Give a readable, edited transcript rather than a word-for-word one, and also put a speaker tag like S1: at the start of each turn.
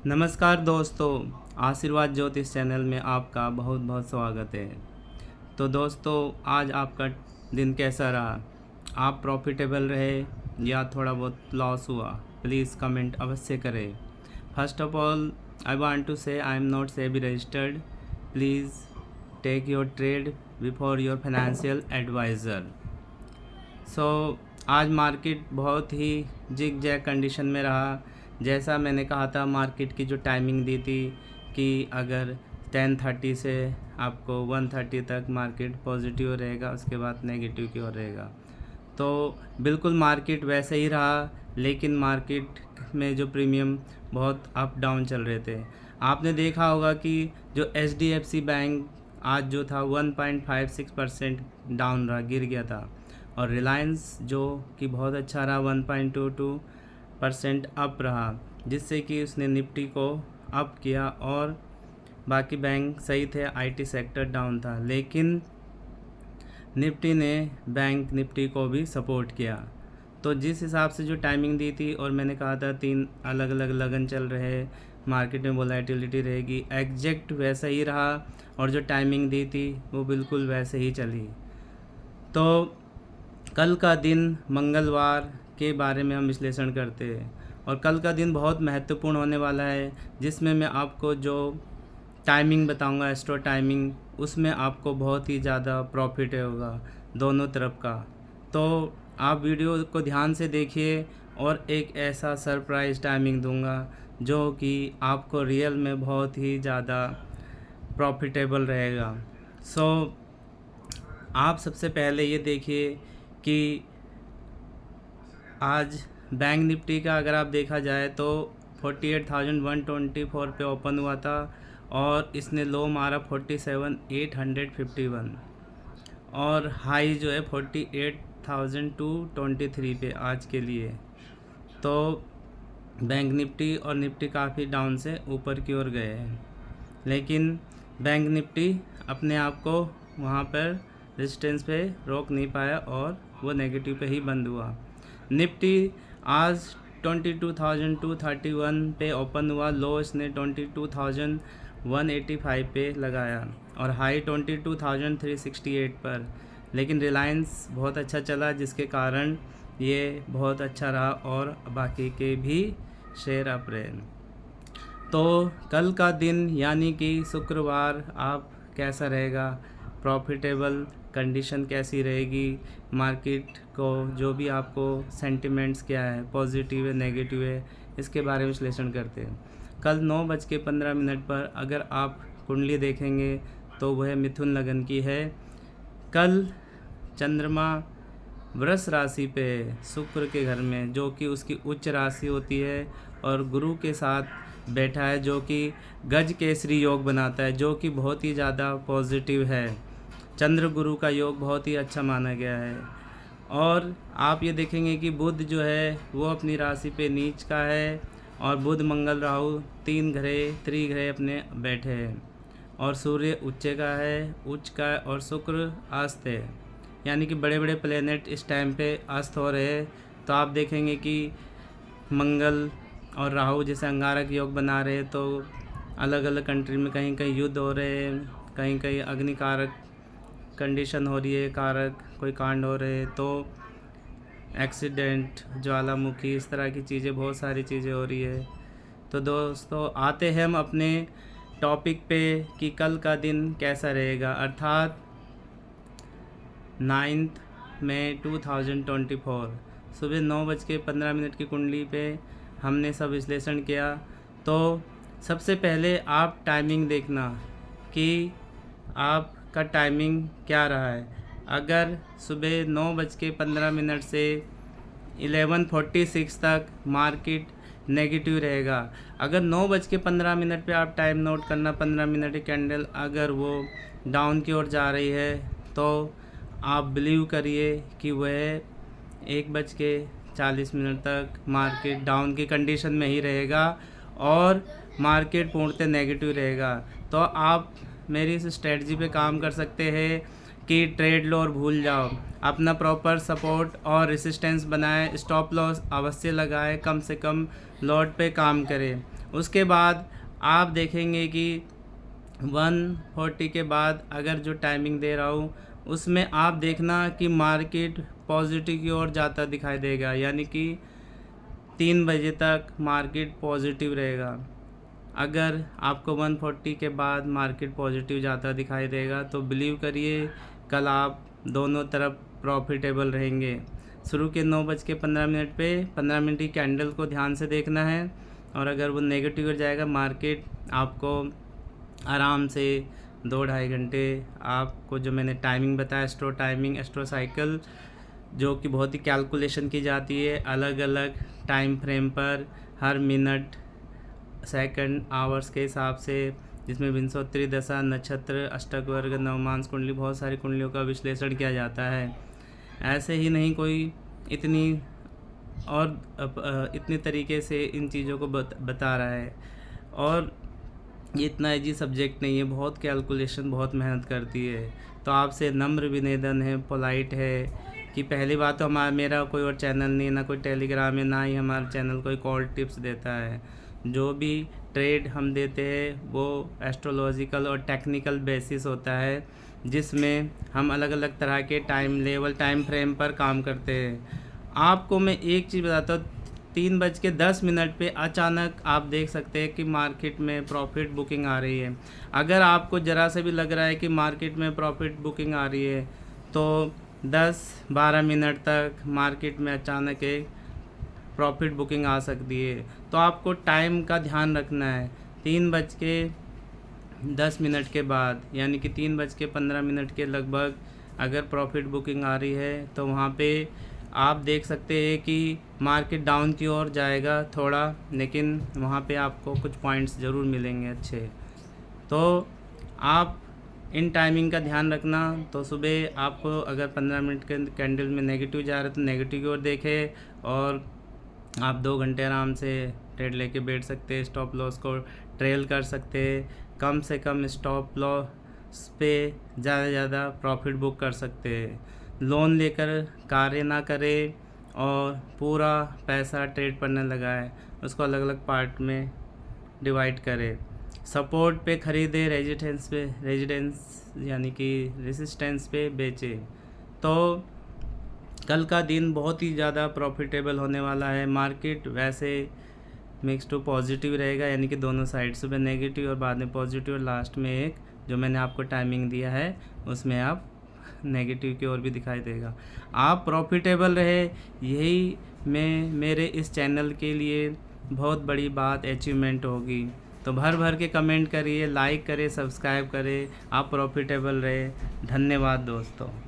S1: नमस्कार दोस्तों, आशीर्वाद ज्योतिष चैनल में आपका बहुत बहुत स्वागत है। तो दोस्तों, आज आपका दिन कैसा रहा? आप प्रॉफिटेबल रहे या थोड़ा बहुत लॉस हुआ? प्लीज़ कमेंट अवश्य करें। First of all, I want to say I am not SEBI registered. Please take your trade before your financial advisor. आज मार्केट बहुत ही जिग जैग कंडीशन में रहा। जैसा मैंने कहा था, मार्केट की जो टाइमिंग दी थी कि अगर 10:30 से आपको 1:30 तक मार्केट पॉजिटिव रहेगा, उसके बाद नेगेटिव की ओर रहेगा। तो बिल्कुल मार्केट वैसे ही रहा, लेकिन मार्केट में जो प्रीमियम बहुत अप डाउन चल रहे थे। आपने देखा होगा कि जो HDFC बैंक आज जो था 1.56% डाउन रहा, गिर गया था। और रिलायंस जो कि बहुत अच्छा रहा, 1.22% अप रहा, जिससे कि उसने निफ्टी को अप किया। और बाकी बैंक सही थे, IT सेक्टर डाउन था, लेकिन निफ्टी ने बैंक निफ्टी को भी सपोर्ट किया। तो जिस हिसाब से जो टाइमिंग दी थी, और मैंने कहा था 3 अलग अलग लगन चल रहे, मार्केट में वोलेटिलिटी रहेगी, एग्जैक्ट वैसा ही रहा। और जो टाइमिंग दी थी वो बिल्कुल वैसे ही चली। तो कल का दिन मंगलवार के बारे में हम विश्लेषण करते हैं, और कल का दिन बहुत महत्वपूर्ण होने वाला है, जिसमें मैं आपको जो टाइमिंग बताऊंगा, एस्ट्रो टाइमिंग, उसमें आपको बहुत ही ज़्यादा प्रॉफिट होगा दोनों तरफ का। तो आप वीडियो को ध्यान से देखिए, और एक ऐसा सरप्राइज़ टाइमिंग दूंगा जो कि आपको रियल में बहुत ही ज़्यादा प्रॉफिटेबल रहेगा। आप सबसे पहले ये देखिए कि आज बैंक निफ्टी का अगर आप देखा जाए तो 48,124 पे ओपन हुआ था, और इसने लो मारा 47,851, और हाई जो है 48,223 पे आज के लिए। तो बैंक निफ्टी और निफ्टी काफ़ी डाउन से ऊपर की ओर गए हैं, लेकिन बैंक निफ्टी अपने आप को वहाँ पर रेजिस्टेंस पे रोक नहीं पाया, और वो नेगेटिव पे ही बंद हुआ। निफ्टी आज 22,231 पे ओपन हुआ, लो इसने 22,185 पे लगाया, और हाई 22,368 पर। लेकिन रिलायंस बहुत अच्छा चला, जिसके कारण ये बहुत अच्छा रहा, और बाकी के भी शेयर अप रहे। तो कल का दिन यानी कि शुक्रवार आप कैसा रहेगा, प्रॉफिटेबल कंडीशन कैसी रहेगी, मार्केट को जो भी आपको सेंटिमेंट्स क्या है, पॉजिटिव है, नेगेटिव है, इसके बारे में विश्लेषण करते हैं। कल 9:15 पर अगर आप कुंडली देखेंगे तो वह मिथुन लगन की है। कल चंद्रमा वृष राशि पे शुक्र के घर में, जो कि उसकी उच्च राशि होती है, और गुरु के साथ बैठा है, जो कि गज केसरी योग बनाता है, जो कि बहुत ही ज़्यादा पॉजिटिव है। चंद्र गुरु का योग बहुत ही अच्छा माना गया है। और आप ये देखेंगे कि बुध जो है वो अपनी राशि पे नीच का है, और बुध मंगल राहु 3 ग्रह त्रिग्रह अपने बैठे हैं, और सूर्य उच्च का है, और शुक्र अस्त है, यानी कि बड़े बड़े प्लेनेट इस टाइम पे अस्त हो रहे हैं। तो आप देखेंगे कि मंगल और राहु जैसे अंगारक योग बना रहे हैं, तो अलग अलग कंट्री में कहीं कहीं युद्ध हो रहे हैं, कहीं कहीं अग्निकारक कंडीशन हो रही है, कारक कोई कांड हो रहे हैं, तो एक्सीडेंट, ज्वालामुखी, इस तरह की चीज़ें, बहुत सारी चीज़ें हो रही है। तो दोस्तों, आते हैं हम अपने टॉपिक पे कि कल का दिन कैसा रहेगा, अर्थात 9 मई 2024 सुबह 9:15 की कुंडली पे हमने सब विश्लेषण किया। तो सबसे पहले आप टाइमिंग देखना कि आपका टाइमिंग क्या रहा है। अगर सुबह 9:15 से 11:46 तक मार्केट नेगेटिव रहेगा, अगर 9:15 पे आप टाइम नोट करना, 15 मिनट की कैंडल अगर वो डाउन की ओर जा रही है, तो आप बिलीव करिए कि वह 1:40 तक मार्केट डाउन की कंडीशन में ही रहेगा, और मार्केट पूर्णतः नेगेटिव रहेगा। तो आप मेरी इस स्ट्रेटजी पे काम कर सकते हैं कि ट्रेड लो और भूल जाओ, अपना प्रॉपर सपोर्ट और रेसिस्टेंस बनाएं, स्टॉप लॉस अवश्य लगाएं, कम से कम लॉट पे काम करें। उसके बाद आप देखेंगे कि 140 के बाद अगर जो टाइमिंग दे रहा हूँ उसमें आप देखना कि मार्केट पॉजिटिव की ओर जाता दिखाई देगा, यानी कि 3 बजे तक मार्केट पॉजिटिव रहेगा। अगर आपको 140 के बाद मार्केट पॉजिटिव जाता दिखाई देगा तो बिलीव करिए कल आप दोनों तरफ प्रॉफिटेबल रहेंगे। शुरू के 9:15 पे 15 मिनट की कैंडल को ध्यान से देखना है, और अगर वो नेगेटिव हो जाएगा मार्केट, आपको आराम से 2-2.5 घंटे आपको जो मैंने टाइमिंग बताया, एस्ट्रो टाइमिंग, एस्ट्रो साइकिल, जो कि बहुत ही कैलकुलेशन की जाती है अलग अलग टाइम फ्रेम पर, हर मिनट, सेकंड, आवर्स के हिसाब से, जिसमें विंशोत्तरी दशा, नक्षत्र, अष्टक वर्ग, नवमांश कुंडली, बहुत सारी कुंडलियों का विश्लेषण किया जाता है। ऐसे ही नहीं कोई इतनी और इतने तरीके से इन चीज़ों को बता रहा है, और ये इतना ईजी सब्जेक्ट नहीं है, बहुत कैलकुलेशन, बहुत मेहनत करती है। तो आपसे नम्र विनिवेदन है, पोलाइट है कि पहली बात तो मेरा कोई और चैनल नहीं, ना कोई टेलीग्राम है, ना ही हमारा चैनल कोई कॉल टिप्स देता है। जो भी ट्रेड हम देते हैं वो एस्ट्रोलॉजिकल और टेक्निकल बेसिस होता है, जिसमें हम अलग अलग तरह के टाइम लेवल, टाइम फ्रेम पर काम करते हैं। आपको मैं एक चीज़ बताता हूँ, 3:10 पे अचानक आप देख सकते हैं कि मार्केट में प्रॉफिट बुकिंग आ रही है। अगर आपको ज़रा से भी लग रहा है कि मार्केट में प्रॉफिट बुकिंग आ रही है तो 10-12 मिनट तक मार्केट में अचानक एक प्रॉफिट बुकिंग आ सकती है। तो आपको टाइम का ध्यान रखना है। 3:10 के बाद, यानी कि 3:15 के लगभग अगर प्रॉफिट बुकिंग आ रही है तो वहाँ पे आप देख सकते हैं कि मार्केट डाउन की ओर जाएगा थोड़ा, लेकिन वहाँ पे आपको कुछ पॉइंट्स ज़रूर मिलेंगे अच्छे। तो आप इन टाइमिंग का ध्यान रखना। तो सुबह आपको अगर 15 मिनट के कैंडल में नेगेटिव जा रहा है तो नेगेटिव की ओर देखें, और आप 2 घंटे आराम से ट्रेड लेके बैठ सकते हैं। स्टॉप लॉस को ट्रेल कर सकते हैं, कम से कम स्टॉप लॉस पे ज़्यादा से ज़्यादा प्रॉफिट बुक कर सकते हैं। लोन लेकर कार्य ना करें और पूरा पैसा ट्रेड करने लगाए, उसको अलग अलग पार्ट में डिवाइड करें। सपोर्ट पे ख़रीदे, रेजिस्टेंस यानी कि रेजिस्टेंस पे बेचे। तो कल का दिन बहुत ही ज़्यादा प्रॉफिटेबल होने वाला है। मार्केट वैसे मिक्स टू पॉजिटिव रहेगा, यानी कि दोनों साइड, सुबह नेगेटिव और बाद में पॉजिटिव, और लास्ट में एक जो मैंने आपको टाइमिंग दिया है उसमें आप नेगेटिव की ओर भी दिखाई देगा। आप प्रॉफिटेबल रहे, यही मेरे इस चैनल के लिए बहुत बड़ी बात, अचीवमेंट होगी। तो भर भर के कमेंट करिए, लाइक करें, सब्सक्राइब करें। आप प्रॉफिटेबल रहे। धन्यवाद दोस्तों।